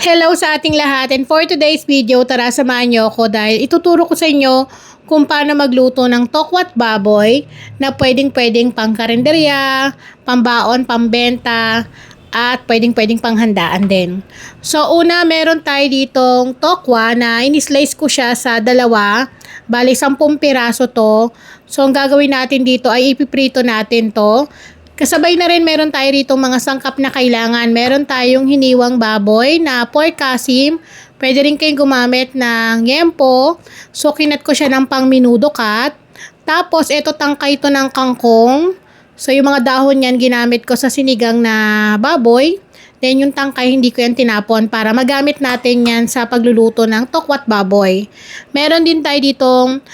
Hello sa ating lahat, and for today's video, tara samahan niyo ako dahil ituturo ko sa inyo kung paano magluto ng tokwat baboy na pwedeng pangkarenderya, pambaon, pambenta, at pwedeng panghandaan din. So una, meron tayo ditong tokwa na inislice ko siya sa dalawa, bali 10 piraso to. So ang gagawin natin dito ay ipiprito natin to. Kasabay na rin meron tayo rito mga sangkap na kailangan. Meron tayong hiniwang baboy na pork kasim. Pwede rin kayong gumamit ng yempo. So kinat ko siya ng pang minudo cut. Tapos ito tangkay ito ng kangkong. So yung mga dahon yan ginamit ko sa sinigang na baboy. Then yung tangkay hindi ko yan tinapon para magamit natin yan sa pagluluto ng tokwat baboy. Meron din tayo ditong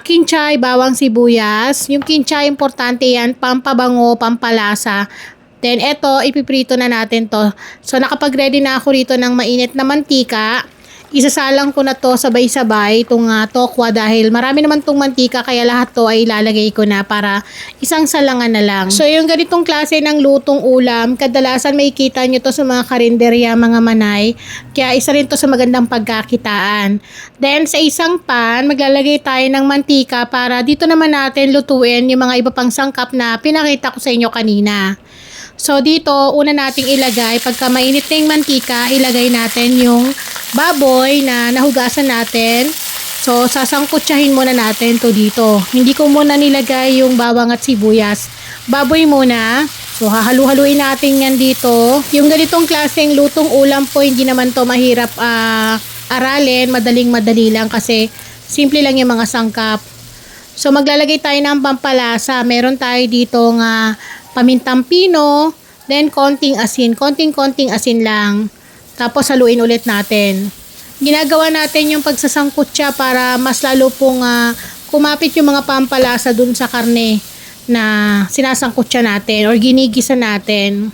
kinchay, bawang sibuyas. Yung kinchay importante yan, pampabango, pampalasa. Then eto, ipiprito na natin to. So nakapag-ready na ako rito ng mainit na mantika. Isasalang ko na to sabay-sabay itong tokwa dahil marami naman itong mantika kaya lahat to ay ilalagay ko na para isang salangan na lang. So yung ganitong klase ng lutong ulam, kadalasan makikita nyo to sa mga karinderya, mga manay. Kaya isa rin to sa magandang pagkakitaan. Then sa isang pan, maglalagay tayo ng mantika para dito naman natin lutuin yung mga iba pang sangkap na pinakita ko sa inyo kanina. So dito, una nating ilagay, pagka mainit na yung mantika, ilagay natin yung baboy na nahugasan natin. So sasangkutsahin muna natin to dito. Hindi ko muna nilagay yung bawang at sibuyas. Baboy muna. So hahalu-haluin natin yan dito. Yung ganitong klaseng lutong ulam po, hindi naman to mahirap aralin. Madaling-madali lang kasi simple lang yung mga sangkap. So maglalagay tayo ng pampalasa. Meron tayo dito nga pamintang pino, then konting asin lang. Tapos haluin ulit natin. Ginagawa natin yung pagsasangkot siya para mas lalo pong kumapit yung mga pampalasa dun sa karne na sinasangkot siya natin or ginigisa natin.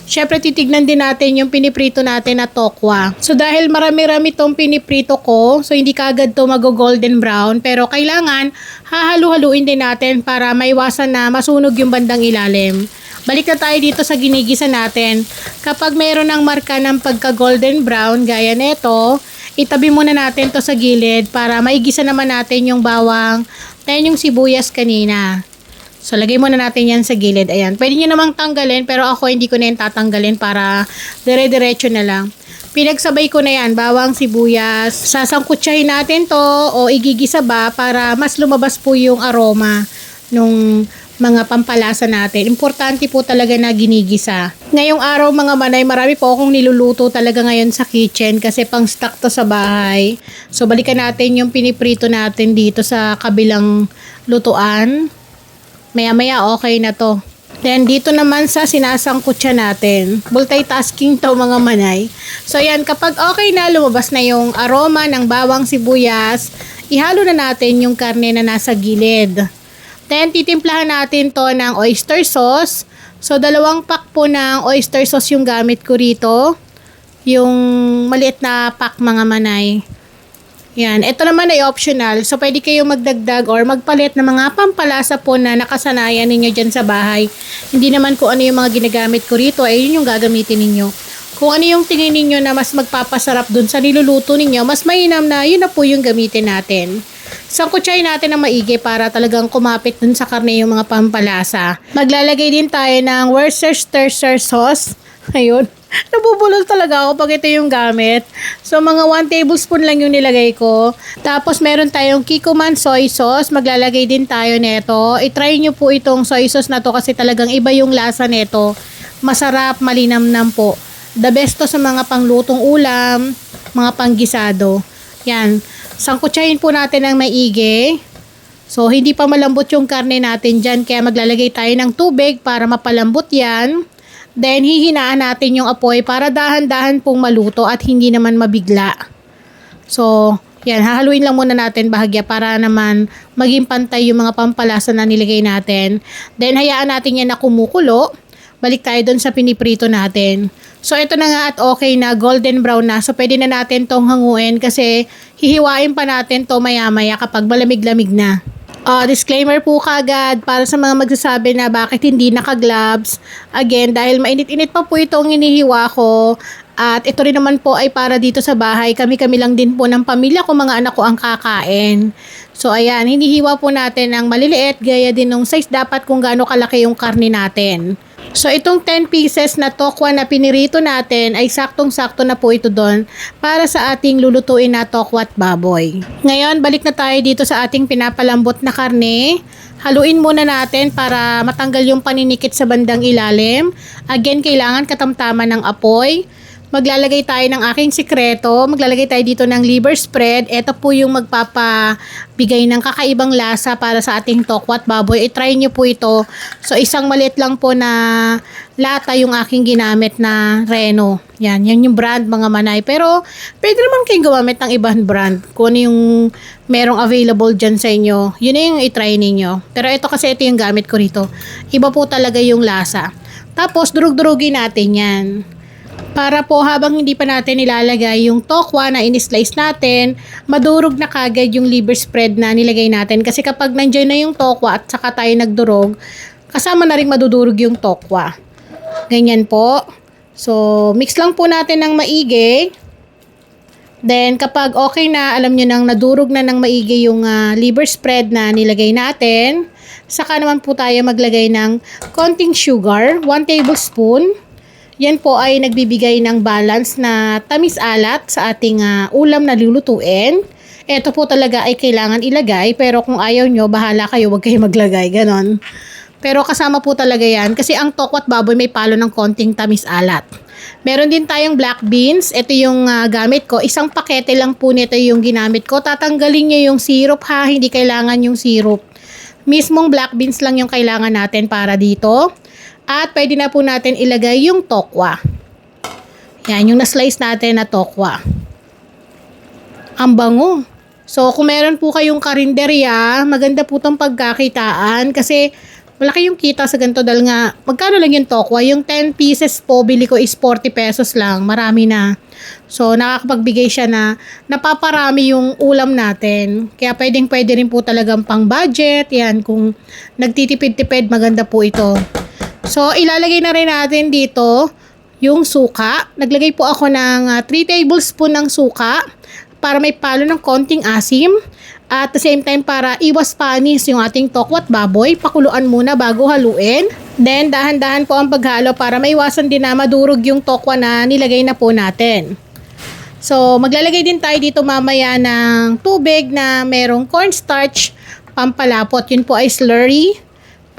Syempre titignan din natin yung piniprito natin na tokwa. So dahil marami-rami tong piniprito ko, so hindi kaagad to mag-golden brown, pero kailangan hahalu-haluin din natin para maiwasan na masunog yung bandang ilalim. Balik na tayo dito sa ginigisa natin. Kapag mayroon ng marka ng pagka-golden brown gaya nito, itabi muna natin to sa gilid para maigisa naman natin yung bawang then yung sibuyas kanina. So, lagay muna natin yan sa gilid. Ayan. Pwede nyo namang tanggalin, pero ako hindi ko na yan tatanggalin para dire-diretso na lang. Pinagsabay ko na yan, bawang, sibuyas. Sasangkutsahin natin to o igigisa ba para mas lumabas po yung aroma nung mga pampalasa natin. Importante po talaga na ginigisa. Ngayong araw mga manay, marami po akong niluluto talaga ngayon sa kitchen kasi pang stock to sa bahay. So, balikan natin yung piniprito natin dito sa kabilang lutuan. Maya-maya okay na to. Then dito naman sa sinasangkot siya natin. Multitasking to mga manay. So yan, kapag okay na, lumabas na yung aroma ng bawang sibuyas, ihalo na natin yung karne na nasa gilid. Then titimplahan natin to ng oyster sauce. So 2 pack po ng oyster sauce yung gamit ko rito. Yung maliit na pack mga manay. Yan, ito naman ay optional. So, pwede kayong magdagdag or magpalit ng mga pampalasa po na nakasanayan ninyo dyan sa bahay. Hindi naman kung ano yung mga ginagamit ko rito, ay yun yung gagamitin ninyo. Kung ano yung tingin ninyo na mas magpapasarap dun sa niluluto ninyo, mas mainam na yun na po yung gamitin natin. Sangkutsahin natin ng maigi para talagang kumapit dun sa karne yung mga pampalasa. Maglalagay din tayo ng Worcestershire sauce. Ayun. Nabubulol talaga ako pag ito yung gamit. So, mga 1 tablespoon lang yung nilagay ko. Tapos, meron tayong Kikkoman soy sauce. Maglalagay din tayo neto. I-try nyo po itong soy sauce na to kasi talagang iba yung lasa neto. Masarap, malinamnam po. The best to sa mga panglutong ulam, mga panggisado. Yan. Sangkutsahin po natin ng maigi. So, hindi pa malambot yung karne natin dyan. Kaya maglalagay tayo ng tubig para mapalambot yan. Then, hihinaan natin yung apoy para dahan-dahan pong maluto at hindi naman mabigla. So, yan, hahaluin lang muna natin bahagya para naman maging pantay yung mga pampalasa na nilagay natin. Then, hayaan natin yan na kumukulo. Balik tayo dun sa piniprito natin. So, ito na nga at okay na, golden brown na. So, pwede na natin tong hanguin kasi hihiwain pa natin to maya-maya kapag malamig-lamig na. Disclaimer po kaagad para sa mga magsasabi na bakit hindi naka-gloves. Again, dahil mainit-init pa po itong inihiwa ko, At ito rin naman po ay para dito sa bahay. Kami-kami lang din po ng pamilya ko, mga anak ko ang kakain. So ayan, hinihiwa po natin ng maliliit, gaya din ng size dapat kung gaano kalaki yung karne natin. So itong 10 pieces na tokwa na pinirito natin ay saktong-sakto na po ito doon para sa ating lulutuin na tokwat baboy. Ngayon, balik na tayo dito sa ating pinapalambot na karne. Haluin muna natin para matanggal yung paninikit sa bandang ilalim. Again, kailangan katamtaman ng apoy. Maglalagay tayo ng aking sikreto. Maglalagay tayo dito ng liver spread. Ito po yung magpapabigay ng kakaibang lasa para sa ating tokwat baboy. I-try nyo po ito. So, isang maliit lang po na lata yung aking ginamit na Reno. Yan yung brand mga manay. Pero, pwede naman kayong gumamit ng ibang brand. Kung ano yung merong available dyan sa inyo, yun na yung i-try ninyo. Pero ito kasi ito yung gamit ko rito. Iba po talaga yung lasa. Tapos, durug-durugin natin yan. Para po habang hindi pa natin nilalagay yung tokwa na in-slice natin, madurog na kagad yung liver spread na nilagay natin. Kasi kapag nandiyan na yung tokwa at saka tayo nagdurog, kasama na rin madudurog yung tokwa. Ganyan po. So, mix lang po natin ng maigi. Then, kapag okay na, alam nyo nang nadurog na ng maigi yung liver spread na nilagay natin, saka naman po tayo maglagay ng konting sugar, 1 tablespoon. Yan po ay nagbibigay ng balance na tamis-alat sa ating ulam na lulutuin. Ito po talaga ay kailangan ilagay, pero kung ayaw nyo, bahala kayo, wag kayo maglagay, ganon. Pero kasama po talaga yan kasi ang tokwat baboy may palo ng konting tamis-alat. Meron din tayong black beans. Ito yung gamit ko. Isang pakete lang po nito yung ginamit ko. Tatanggalin nyo yung syrup ha, hindi kailangan yung syrup. Mismong black beans lang yung kailangan natin para dito. At pwede na po natin ilagay yung tokwa. Yan, yung na-slice natin na tokwa. Ang bango. So, kung meron po kayong karinderya, maganda po itong pagkakitaan kasi malaki yung kita sa ganito dahil nga, magkano lang yung tokwa? Yung 10 pieces po, bili ko is 40 pesos lang. Marami na. So, nakakapagbigay siya na napaparami yung ulam natin. Kaya pwede rin po talagang pang budget. Yan, kung nagtitipid-tipid, maganda po ito. So, ilalagay na rin natin dito yung suka. Naglagay po ako ng 3 tablespoon ng suka para may palo ng konting asim. At the same time, para iwas panis yung ating tokwat baboy, pakuluan muna bago haluin. Then, dahan-dahan po ang paghalo para maiwasan din na madurog yung tokwa na nilagay na po natin. So, maglalagay din tayo dito mamaya ng tubig na merong cornstarch pampalapot. Yun po ay slurry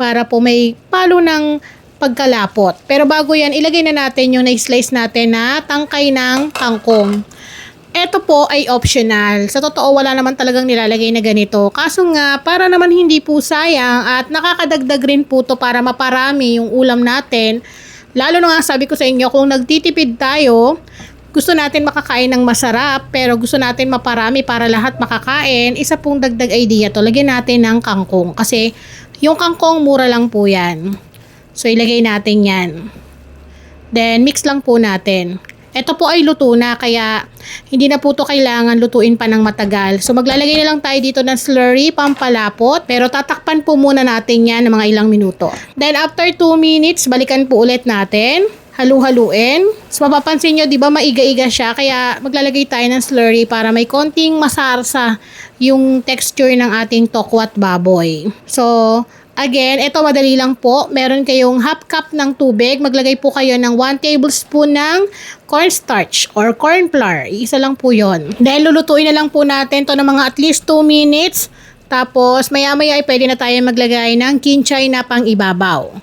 para po may palo ng pagkalapot. Pero bago yan, ilagay na natin yung na-slice natin na tangkay ng kangkong. Ito po ay optional. Sa totoo, wala naman talagang nilalagay na ganito. Kaso nga, para naman hindi po sayang at nakakadagdag rin po to para maparami yung ulam natin. Lalo na nga sabi ko sa inyo, kung nagtitipid tayo, gusto natin makakain ng masarap, pero gusto natin maparami para lahat makakain, isa pong dagdag idea to. Lagyan natin ng kangkong. Kasi yung kangkong, mura lang po yan. So, ilagay natin yan. Then, mix lang po natin. Ito po ay luto na, kaya hindi na po ito kailangan lutuin pa ng matagal. So, maglalagay na lang tayo dito ng slurry, pampalapot. Pero tatakpan po muna natin yan ng mga ilang minuto. Then, after 2 minutes, balikan po ulit natin. Halu-haluin. So, mapapansin nyo, di ba maiga-iga siya? Kaya maglalagay tayo ng slurry para may konting masarsa yung texture ng ating tokwat baboy. So, again, ito madali lang po. Meron kayong half cup ng tubig. Maglagay po kayo ng 1 tablespoon ng cornstarch or corn flour. Isa lang po yon. Dahil lulutuin na lang po natin to ng mga at least 2 minutes. Tapos, maya-maya ay pwede na tayo maglagay ng kinchay na pang ibabaw.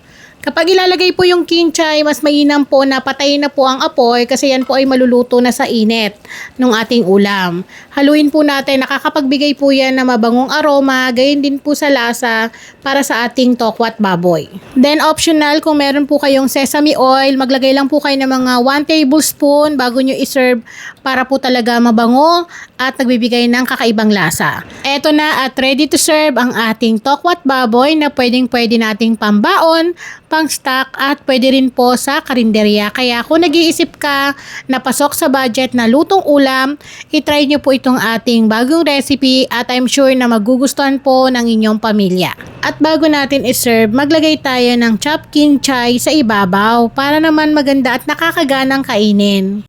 Kapag ilalagay po yung kinchay, mas mainam po na patayin na po ang apoy kasi yan po ay maluluto na sa init ng ating ulam. Haluin po natin, nakakapagbigay po yan na mabangong aroma, gayon din po sa lasa para sa ating tokwat baboy. Then optional, kung meron po kayong sesame oil, maglagay lang po kayo ng mga 1 tablespoon bago nyo iserve para po talaga mabango at nagbibigay ng kakaibang lasa. Eto na at ready to serve ang ating tokwat baboy na pwedeng-pwede nating pambaon, pang stock at pwede rin po sa karinderya. Kaya kung nag-iisip ka na pasok sa budget na lutong ulam, itry nyo po itong ating bagong recipe at I'm sure na magugustuhan po ng inyong pamilya. At bago natin iserve, maglagay tayo ng chopped kinchay sa ibabaw para naman maganda at nakakaganang kainin.